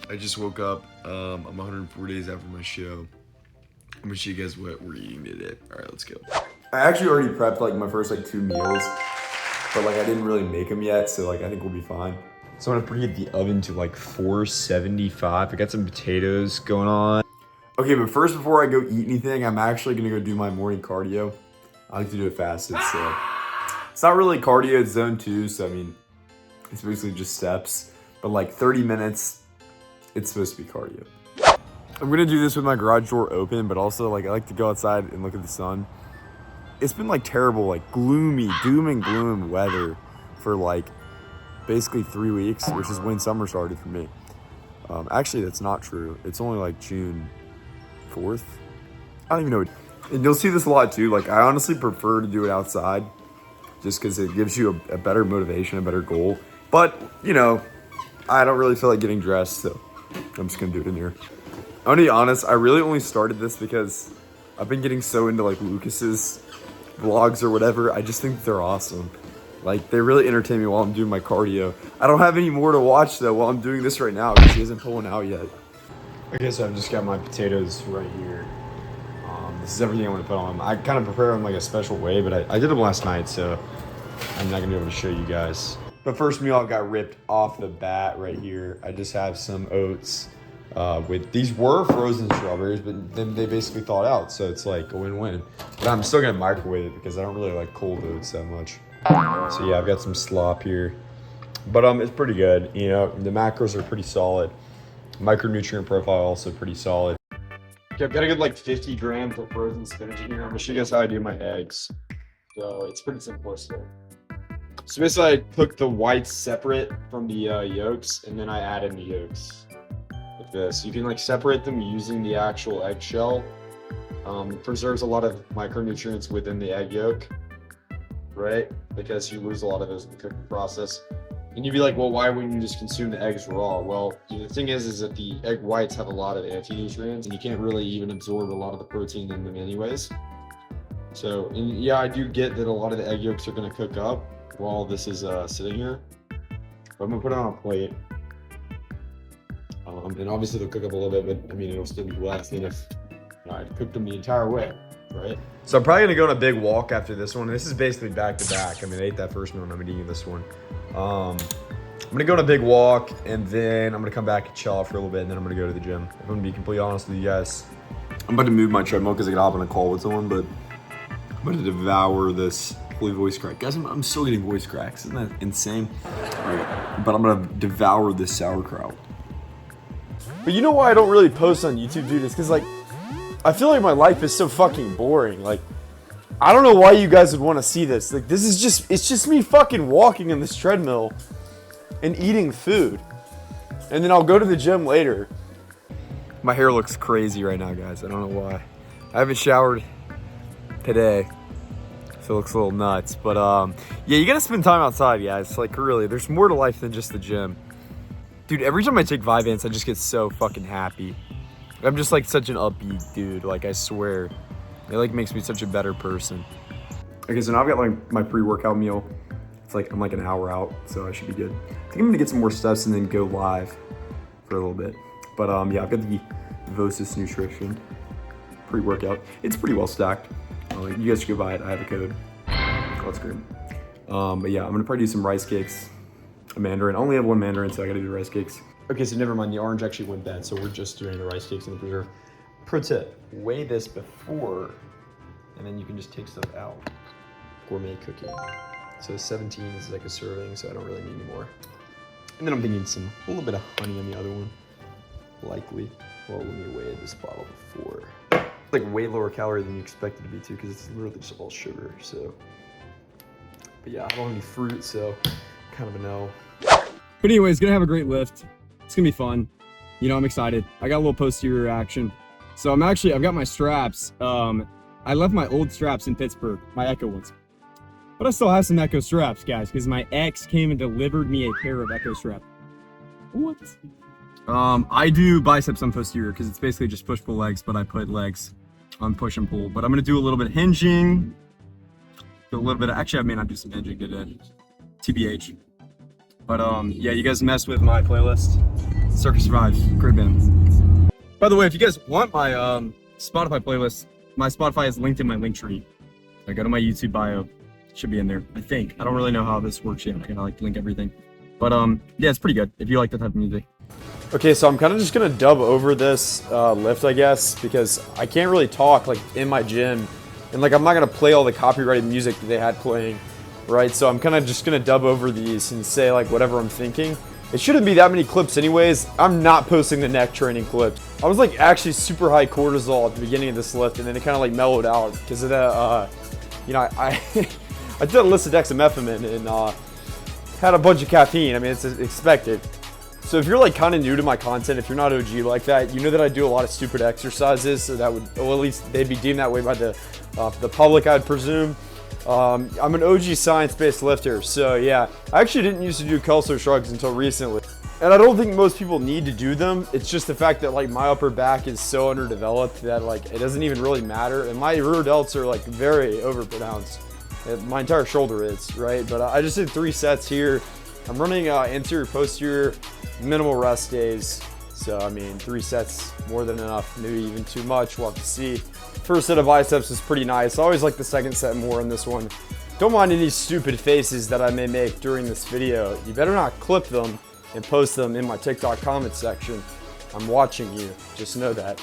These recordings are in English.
I just woke up. I'm 104 days after my show. I'm gonna show you guys what we're eating today. All right, let's go. I actually already prepped like my first like 2 meals, but like I didn't really make them yet, so like I think we'll be fine. So I'm gonna preheat the oven to like 475. I got some potatoes going on. Okay, but first before I go eat anything, I'm actually gonna go do my morning cardio. I like to do it fasted, so it's not really cardio, it's zone 2, so I mean, it's basically just steps, but like 30 minutes, it's supposed to be cardio. I'm gonna do this with my garage door open, but also like I like to go outside and look at the sun. It's been like terrible, like gloomy, doom and gloom weather for like basically 3 weeks, which is when summer started for me. Actually, that's not true. It's only like June 4th. I don't even know. And you'll see this a lot too. Like I honestly prefer to do it outside just because it gives you a better motivation, a better goal. But, you know, I don't really feel like getting dressed, so I'm just gonna do it in here. I'm gonna be honest, I really only started this because I've been getting so into like Lucas's vlogs or whatever. I just think they're awesome. Like they really entertain me while I'm doing my cardio. I don't have any more to watch though while I'm doing this right now because he isn't pulling out yet. Okay, so I've just got my potatoes right here. This is everything I'm gonna put on them. I kind of prepare them like a special way, but I did them last night, so I'm not gonna be able to show you guys. But first meal I got ripped off the bat right here. I just have some oats with, these were frozen strawberries, but then they basically thawed out, so it's like a win-win. But I'm still gonna microwave it because I don't really like cold oats that much. So yeah, I've got some slop here, but it's pretty good. You know, the macros are pretty solid. Micronutrient profile also pretty solid. Okay, I've got a good like 50 grams of frozen spinach in here. I'm gonna show you guys how I do my eggs. So it's pretty simplistic. So basically I cook the whites separate from the yolks, and then I add in the yolks like this. You can like separate them using the actual eggshell. It preserves a lot of micronutrients within the egg yolk, right? Because you lose a lot of those in the cooking process. And you'd be like, well, why wouldn't you just consume the eggs raw? Well, the thing is that the egg whites have a lot of anti-nutrients, and you can't really even absorb a lot of the protein in them anyways. So, and yeah, I do get that a lot of the egg yolks are gonna cook up while this is sitting here. But I'm gonna put it on a plate. And obviously they'll cook up a little bit, but I mean, it'll still be less than if I'd cooked them the entire way, right? So I'm probably gonna go on a big walk after this one. This is basically back to back. I mean, I ate that first one, I'm gonna eat this one. I'm gonna go on a big walk, and then I'm gonna come back and chill out for a little bit, and then I'm gonna go to the gym. If I'm gonna be completely honest with you guys, I'm about to move my treadmill because I got off on a call with someone, but I'm gonna devour this. Holy voice crack. Guys, I'm still getting voice cracks. Isn't that insane? Right. But I'm gonna devour this sauerkraut. But you know why I don't really post on YouTube, dude? It's because, like, I feel like my life is so fucking boring. Like, I don't know why you guys would want to see this. Like, this is just, it's just me fucking walking on this treadmill and eating food. And then I'll go to the gym later. My hair looks crazy right now, guys. I don't know why. I haven't showered today. So it looks a little nuts, but yeah, you gotta spend time outside, guys. Like really, there's more to life than just the gym. Dude, every time I take Vyvanse, I just get so fucking happy. I'm just like such an upbeat dude, like I swear. It like makes me such a better person. Okay, so now I've got like my pre-workout meal. It's like, I'm like an hour out, so I should be good. I think I'm gonna get some more steps and then go live for a little bit. But yeah, I've got the Vosis Nutrition pre-workout. It's pretty well stacked. You guys should go buy it. I have a code. Oh, that's great. But yeah, I'm gonna probably do some rice cakes, a mandarin. I only have one mandarin, so I gotta do rice cakes. Okay, so never mind. The orange actually went bad, so we're just doing the rice cakes in the preserve. Pro tip: weigh this before, and then you can just take stuff out. Gourmet cookie. So 17 is like a serving, so I don't really need any more. And then I'm thinking a little bit of honey on the other one, likely. Well, let me weigh this bottle before. Like way lower calorie than you expect it to be too, because it's literally just all sugar. So, but yeah, I don't have any fruit, so kind of a no. But anyways, gonna have a great lift. It's gonna be fun. You know, I'm excited. I got a little posterior action. So I've got my straps. I left my old straps in Pittsburgh, my Echo ones. But I still have some Echo straps, guys, because my ex came and delivered me a pair of Echo straps. What? I do biceps on posterior because it's basically just push-pull legs, but I put legs on push and pull. But I'm gonna do a little bit of hinging, do a little bit of, actually I may not do some hinging today, TBH. But yeah, you guys mess with my playlist. Circus Survives, great band. By the way, if you guys want my Spotify playlist, my Spotify is linked in my link tree. I go to my YouTube bio, it should be in there. I think. I don't really know how this works yet. I kind of like link everything, but yeah, it's pretty good if you like that type of music. Okay, so I'm kind of just gonna dub over this lift, I guess, because I can't really talk like in my gym, and like I'm not gonna play all the copyrighted music that they had playing, right? So I'm kind of just gonna dub over these and say like whatever I'm thinking. It shouldn't be that many clips anyways. I'm not posting the neck training clips. I was like actually super high cortisol at the beginning of this lift, and then it kind of like mellowed out because of the, you know, I I did a list of dexamethasone and had a bunch of caffeine. I mean, it's expected. So if you're like kind of new to my content, if you're not OG like that, you know that I do a lot of stupid exercises, so that would, well, at least they'd be deemed that way by the public, I'd presume. I'm an OG science-based lifter, so yeah. I actually didn't used to do Kelso shrugs until recently. And I don't think most people need to do them. It's just the fact that like my upper back is so underdeveloped that like it doesn't even really matter. And my rear delts are like very overpronounced. My entire shoulder is, right? But I just did 3 sets here. I'm running anterior, posterior, minimal rest days. So, I mean, 3 sets, more than enough, maybe even too much, we'll have to see. First set of biceps is pretty nice. I always like the second set more in this one. Don't mind any stupid faces that I may make during this video. You better not clip them and post them in my TikTok comment section. I'm watching you, just know that.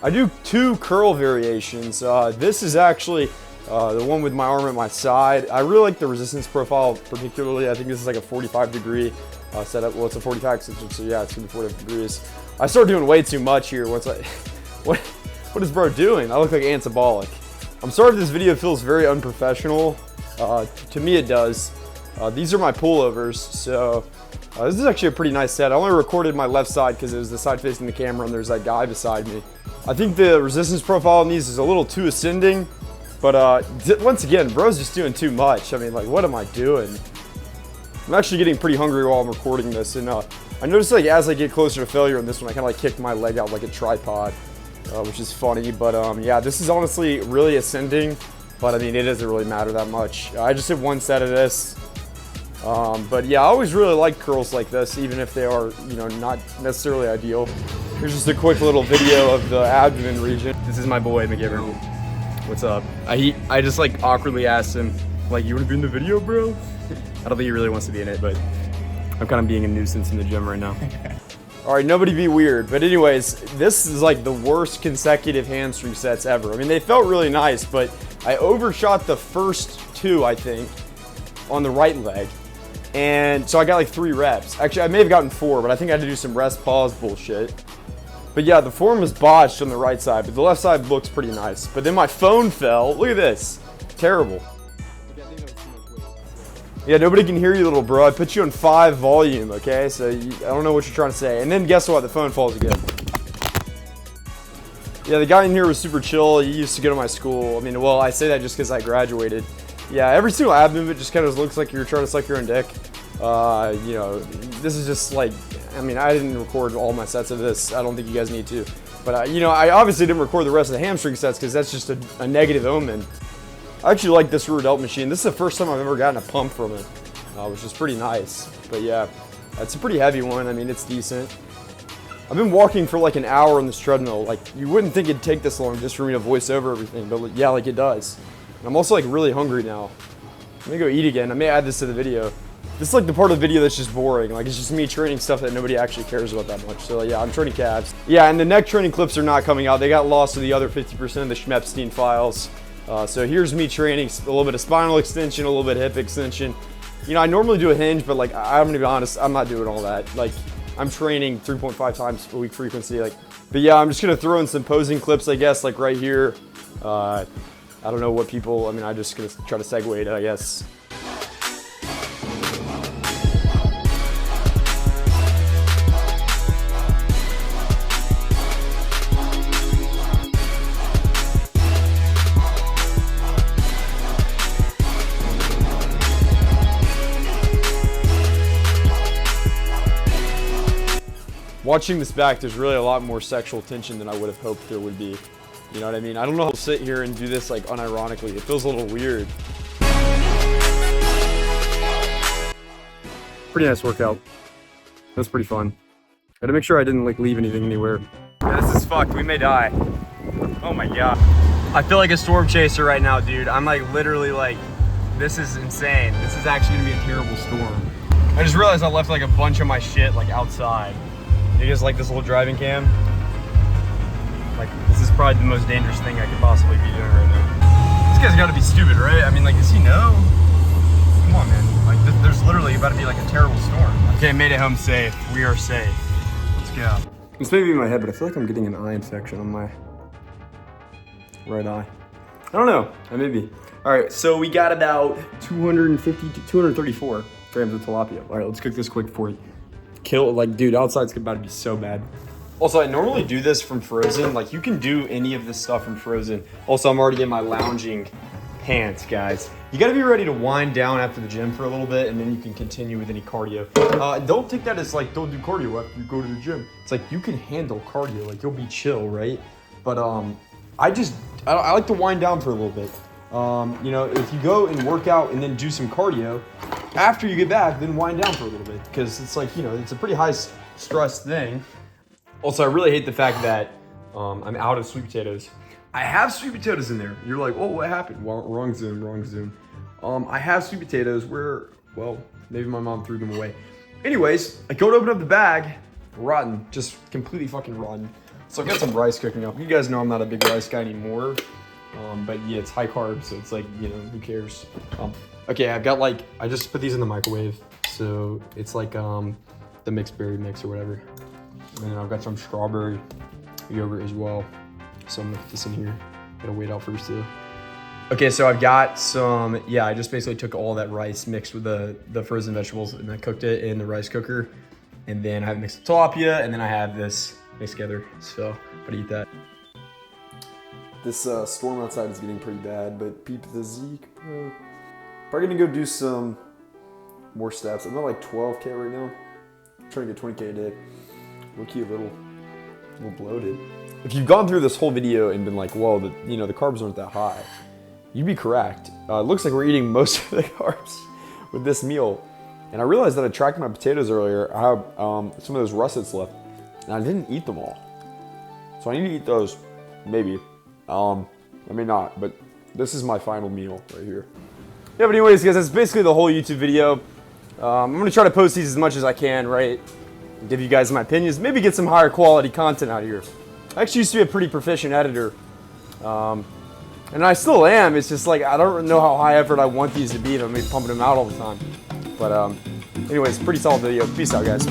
I do 2 curl variations. This is actually the one with my arm at my side. I really like the resistance profile particularly. I think this is like a 45-degree setup. Well, it's a 45 extension, so yeah, it's gonna be 45 degrees. I started doing way too much here. What's like, what is bro doing? I look like antabolic. I'm sorry if this video feels very unprofessional. To me it does. These are my pullovers, so this is actually a pretty nice set. I only recorded my left side because it was the side facing the camera and there's that guy beside me. I think the resistance profile on these is a little too ascending, but once again, bro's just doing too much. I mean, like, what am I doing? I'm actually getting pretty hungry while I'm recording this, and I noticed like as I get closer to failure in this one, I kind of like kicked my leg out like a tripod, which is funny. But yeah, this is honestly really ascending, but I mean, it doesn't really matter that much. I just did 1 set of this. But yeah, I always really like curls like this, even if they are, you know, not necessarily ideal. Here's just a quick little video of the abdomen region. This is my boy McGivern. What's up? I just like awkwardly asked him, like, you wanna be in the video, bro? I don't think he really wants to be in it, but I'm kind of being a nuisance in the gym right now. All right, nobody be weird. But anyways, this is like the worst consecutive hamstring sets ever. I mean, they felt really nice, but I overshot the first 2, I think, on the right leg. And so I got like 3 reps. Actually, I may have gotten 4, but I think I had to do some rest pause bullshit. But yeah, the form was botched on the right side, but the left side looks pretty nice. But then my phone fell. Look at this. Terrible. Yeah, nobody can hear you, little bro. I put you on 5 volume, okay? So I don't know what you're trying to say. And then guess what? The phone falls again. Yeah, the guy in here was super chill. He used to go to my school. I mean, well, I say that just because I graduated. Yeah, every single ab movement just kind of looks like you're trying to suck your own dick. You know, this is just like, I mean, I didn't record all my sets of this. I don't think you guys need to. But, you know, I obviously didn't record the rest of the hamstring sets because that's just a negative omen. I actually like this rear delt machine. This is the first time I've ever gotten a pump from it, which is pretty nice. But yeah, it's a pretty heavy one. I mean, it's decent. I've been walking for like an hour on this treadmill. Like, you wouldn't think it'd take this long just for me to voice over everything, but yeah, like it does. And I'm also like really hungry now. I'm gonna go eat again. I may add this to the video. This is like the part of the video that's just boring. Like, it's just me training stuff that nobody actually cares about that much. So yeah, I'm training calves. Yeah, and the neck training clips are not coming out. They got lost to the other 50% of the Schmepstein files. So here's me training a little bit of spinal extension, a little bit of hip extension. You know, I normally do a hinge, but like, I'm gonna be honest, I'm not doing all that. Like, I'm training 3.5 times a week frequency. Like, but yeah, I'm just gonna throw in some posing clips, I guess, like right here. I don't know what people, I mean, I'm just gonna try to segue it, I guess. Watching this back, there's really a lot more sexual tension than I would have hoped there would be. You know what I mean? I don't know how to sit here and do this like unironically. It feels a little weird. Pretty nice workout. That's pretty fun. Gotta make sure I didn't like leave anything anywhere. Yeah, this is fucked. We may die. Oh my god. I feel like a storm chaser right now, dude. I'm like literally like, this is insane. This is actually gonna be a terrible storm. I just realized I left like a bunch of my shit like outside. You guys like this little driving cam? Like, this is probably the most dangerous thing I could possibly be doing right now. This guy's gotta be stupid, right? I mean, like, does he know? Come on, man. Like, there's literally about to be like a terrible storm. Okay, made it home safe. We are safe. Let's go. This may be in my head, but I feel like I'm getting an eye infection on my right eye. I don't know. I may be. All right, so we got about 250 to 234 grams of tilapia. All right, let's cook this quick for you. Kill it. Like, dude, outside's about to be so bad. Also, I normally do this from frozen. Like, you can do any of this stuff from frozen. Also, I'm already in my lounging pants, guys. You gotta be ready to wind down after the gym for a little bit, and then you can continue with any cardio. Don't take that as like, don't do cardio after you go to the gym. It's like, you can handle cardio, like you'll be chill, right? But I like to wind down for a little bit. You know, if you go and work out and then do some cardio, after you get back, then wind down for a little bit, because it's like, you know, it's a pretty high stress thing. Also, I really hate the fact that I'm out of sweet potatoes. I have sweet potatoes in there. You're like, oh, what happened? Well, wrong zoom, wrong zoom. I have sweet potatoes where, well, maybe my mom threw them away. Anyways, I go to open up the bag, rotten, just completely fucking rotten. So I've got some rice cooking up. You guys know I'm not a big rice guy anymore, but yeah, it's high carb, so it's like, you know, who cares? Okay, I've got like, I just put these in the microwave, so it's like the mixed berry mix or whatever. And then I've got some strawberry yogurt as well. So I'm gonna put this in here. Gotta wait out first too. Okay, so I've got some, yeah, I just basically took all that rice mixed with the frozen vegetables and I cooked it in the rice cooker. And then I have mixed tilapia and then I have this mixed together. So I'm gonna eat that. This storm outside is getting pretty bad, but peep the Zeke, bro. Probably gonna go do some more steps. I'm at like 12K right now. I'm trying to get 20K a day. Look, a little bloated. If you've gone through this whole video and been like, whoa, the carbs aren't that high, you'd be correct. It looks like we're eating most of the carbs with this meal. And I realized that I tracked my potatoes earlier. I have some of those russets left, and I didn't eat them all. So I need to eat those, maybe. I may not, but this is my final meal right here. Yeah, but anyways, guys, that's basically the whole YouTube video. I'm gonna try to post these as much as I can, right? Give you guys my opinions, maybe get some higher quality content out of here. I actually used to be a pretty proficient editor, and I still am. It's just like, I don't know how high effort I want these to be if I'm pumping them out all the time. But anyways, pretty solid video. Peace out, guys.